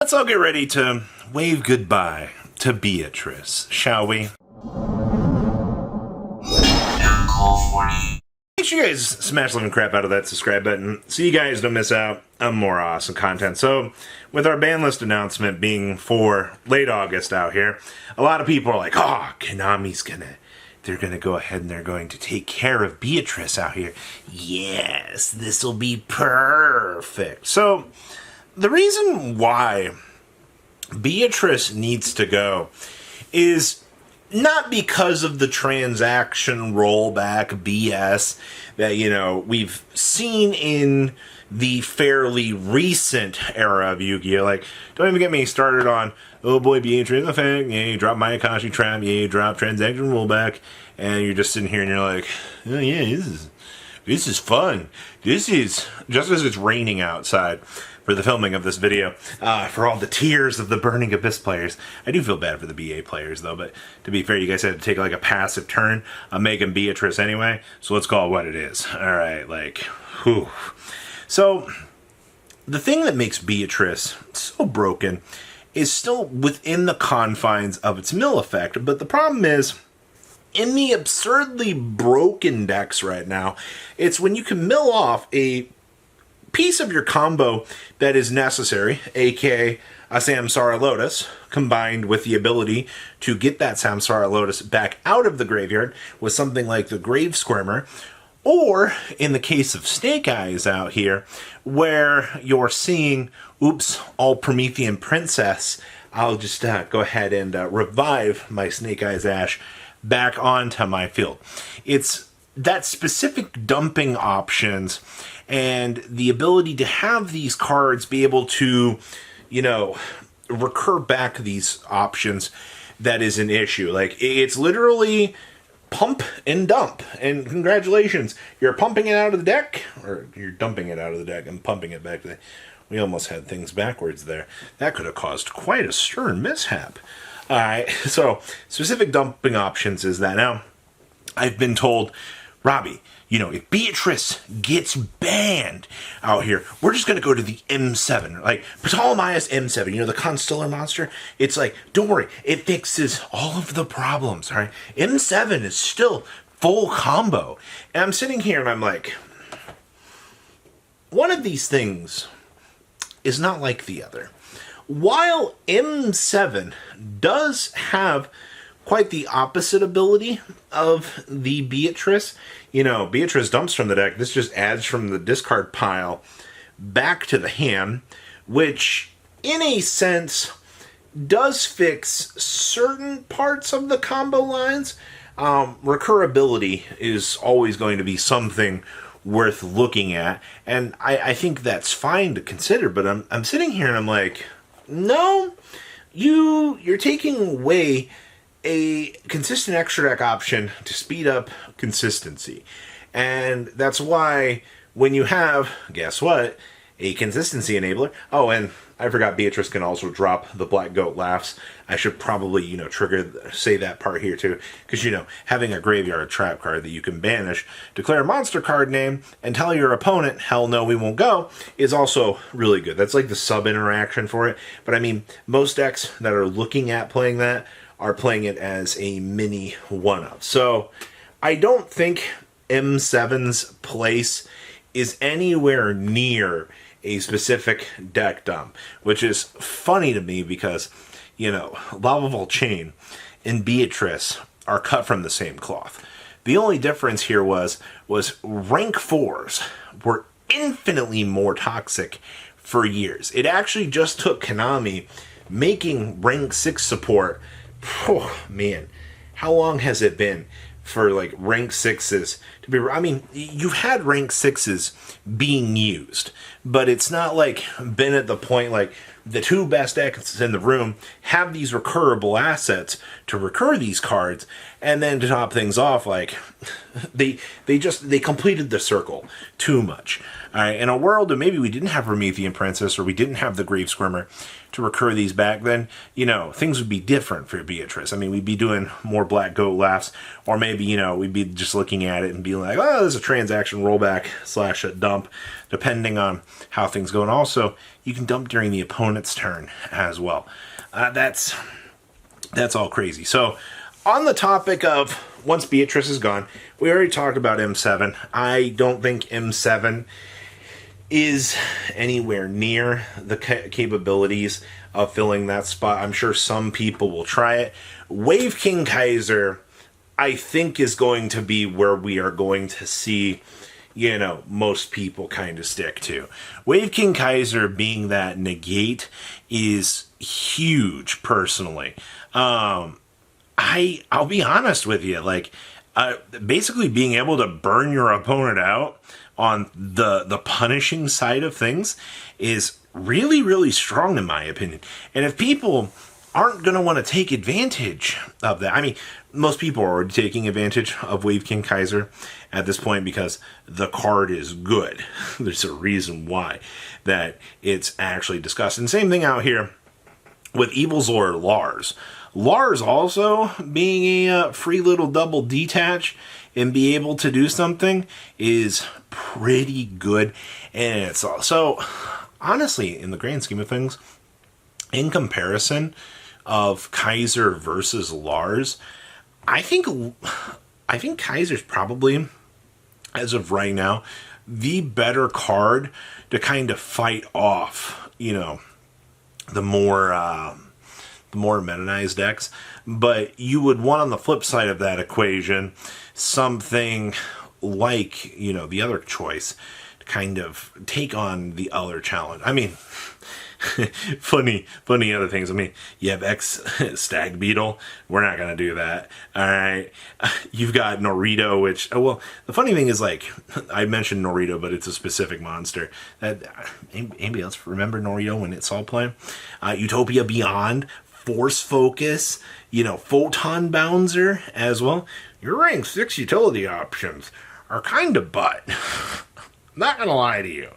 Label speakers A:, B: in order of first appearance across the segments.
A: Let's all get ready to wave goodbye to Beatrice, shall we? Make sure you guys smash the living crap out of that subscribe button so you guys don't miss out on more awesome content. So, with our ban list announcement being for late August out here, a lot of people are like, oh, Konami's they're gonna go ahead and they're going to take care of Beatrice out here. Yes, this'll be perfect. So, the reason why Beatrice needs to go is not because of the transaction rollback BS that, we've seen in the fairly recent era of Yu-Gi-Oh! Like, don't even get me started on, oh boy, Beatrice effect, yeah, you drop my Akashi trap, yeah, you drop transaction rollback, and you're just sitting here and you're like, oh yeah, this is fun. This is, just as it's raining outside for the filming of this video, for all the tears of the Burning Abyss players. I do feel bad for the BA players, though, but to be fair, you guys had to take like a passive turn on making Beatrice anyway, so let's call it what it is. Alright, whew. So, the thing that makes Beatrice so broken is still within the confines of its mill effect, but the problem is, in the absurdly broken decks right now, it's when you can mill off a piece of your combo that is necessary, aka a Samsara Lotus, combined with the ability to get that Samsara Lotus back out of the graveyard with something like the Grave Squirmer, or in the case of Snake Eyes out here, where you're seeing, oops, all Promethean Princess, I'll just go ahead and revive my Snake Eyes Ash back onto my field. It's that specific dumping options and the ability to have these cards be able to, recur back these options that is an issue. Like, it's literally pump and dump. And congratulations, you're pumping it out of the deck, or you're dumping it out of the deck and pumping it back to the... We almost had things backwards there. That could have caused quite a stern mishap. Alright, so specific dumping options is that. Now, I've been told, Robbie, if Beatrice gets banned out here, we're just going to go to the M7. Like, Ptolemaeus M7, the Constellar monster. It's like, don't worry, it fixes all of the problems, alright? M7 is still full combo. And I'm sitting here and I'm like, one of these things is not like the other. While M7 does have quite the opposite ability of the Beatrice, Beatrice dumps from the deck, this just adds from the discard pile back to the hand, which, in a sense, does fix certain parts of the combo lines. Recurability is always going to be something worth looking at, and I think that's fine to consider, but I'm sitting here and I'm like, no, you're taking away a consistent extra deck option to speed up consistency. And that's why when you have, guess what, a consistency enabler. Oh, and I forgot Beatrice can also drop the Black Goat Laughs. I should probably, say that part here too. Because, having a graveyard trap card that you can banish, declare a monster card name, and tell your opponent, hell no, we won't go, is also really good. That's like the sub-interaction for it. But I mean, most decks that are looking at playing that are playing it as a mini one-of. So, I don't think M7's place is anywhere near a specific deck dump, which is funny to me because, Lava Volcane and Beatrice are cut from the same cloth. The only difference here was rank 4s were infinitely more toxic for years. It actually just took Konami making rank 6 support. Oh, man, how long has it been for rank 6s to be... I mean, you've had rank 6s being used, but it's not been at the point the two best decks in the room have these recurable assets to recur these cards, and then to top things off, they completed the circle too much. All right, in a world where maybe we didn't have Promethean Princess or we didn't have the Grave Squirmer, to recur these back, then, things would be different for Beatrice. I mean, we'd be doing more Black Goat laughs, or maybe, we'd be just looking at it and be like, oh, there's a transaction rollback / a dump, depending on how things go. And also, you can dump during the opponent's turn as well. That's all crazy. So, on the topic of once Beatrice is gone, we already talked about M7. I don't think M7 is anywhere near the capabilities of filling that spot. I'm sure some people will try it. Wave King Kaiser, I think, is going to be where we are going to see, most people kind of stick to. Wave King Kaiser being that negate is huge, personally. I'll be honest with you, basically being able to burn your opponent out on the punishing side of things is really, really strong in my opinion. And if people aren't going to want to take advantage of that, I mean, most people are already taking advantage of Wave King Kaiser at this point because the card is good. There's a reason why that it's actually discussed. And same thing out here with Evilzord Lars. Lars also being a free little double detach and be able to do something is pretty good. And it's also, honestly, in the grand scheme of things, in comparison of Kaiser versus Lars, I think Kaiser's probably, as of right now, the better card to kind of fight off, the more meta-nized decks. But you would want, on the flip side of that equation, something like, the other choice to kind of take on the other challenge. I mean, funny other things. I mean, you have X Stag Beetle. We're not going to do that. All right. You've got Norito, which, the funny thing is, I mentioned Norito, but it's a specific monster. Anybody else remember Norito when it saw play? Utopia Beyond, Force Focus, Photon Bouncer as well. Your rank 6 utility options are kind of butt. Not going to lie to you.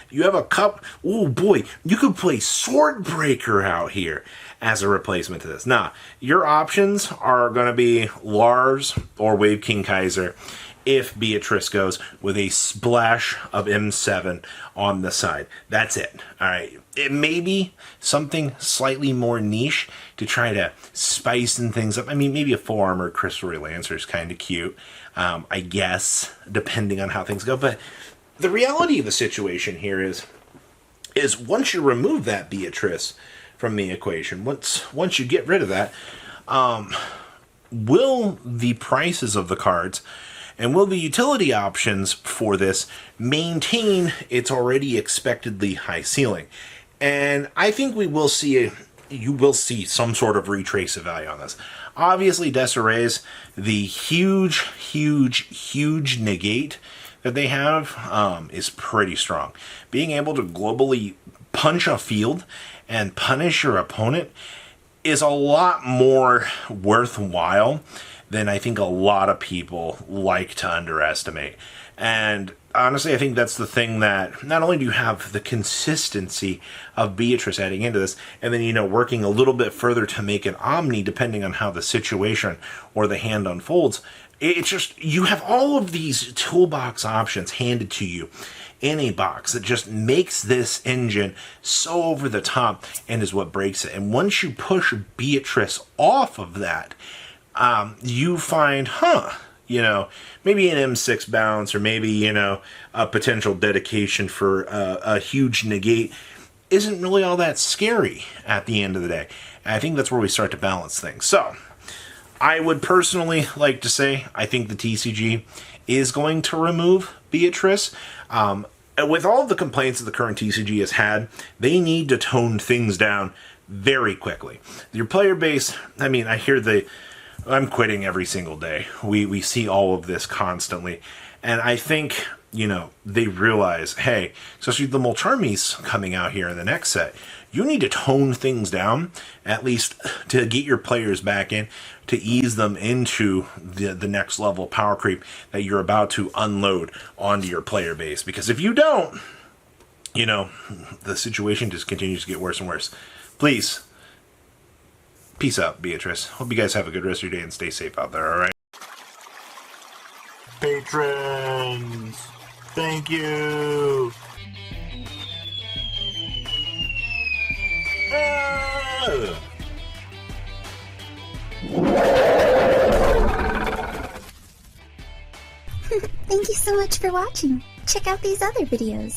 A: You have a cup. Oh boy, you could play Swordbreaker out here as a replacement to this. Now, your options are going to be Lars or Wave King Kaiser if Beatrice goes with a splash of M7 on the side. That's it. All right. It may be something slightly more niche to try to spice and things up. I mean, maybe a full armored Crystal Relancer is kind of cute, I guess, depending on how things go. But the reality of the situation here is once you remove that Beatrice from the equation, once you get rid of that, will the prices of the cards and will the utility options for this maintain its already expectedly high ceiling? And I think you will see some sort of retrace of value on this. Obviously, Desiree, the huge negate that they have is pretty strong. Being able to globally punch a field and punish your opponent is a lot more worthwhile than I think a lot of people like to underestimate. And honestly, I think that's the thing that not only do you have the consistency of Beatrice adding into this, and then, working a little bit further to make an Omni depending on how the situation or the hand unfolds, it's just, you have all of these toolbox options handed to you in a box that just makes this engine so over the top and is what breaks it. And once you push Beatrice off of that, you find, maybe an M6 bounce or maybe, a potential dedication for a huge negate isn't really all that scary at the end of the day. And I think that's where we start to balance things. So, I would personally like to say I think the TCG is going to remove Beatrice. With all of the complaints that the current TCG has had, they need to tone things down very quickly. Your player base, I mean, I hear I'm quitting every single day. We see all of this constantly. And I think, they realize, hey, especially the Molcharmies coming out here in the next set, you need to tone things down, at least to get your players back in, to ease them into the next level power creep that you're about to unload onto your player base. Because if you don't, the situation just continues to get worse and worse. Please. Peace out, Beatrice. Hope you guys have a good rest of your day and stay safe out there, alright? Patrons! Thank you!
B: Thank you so much for watching. Check out these other videos.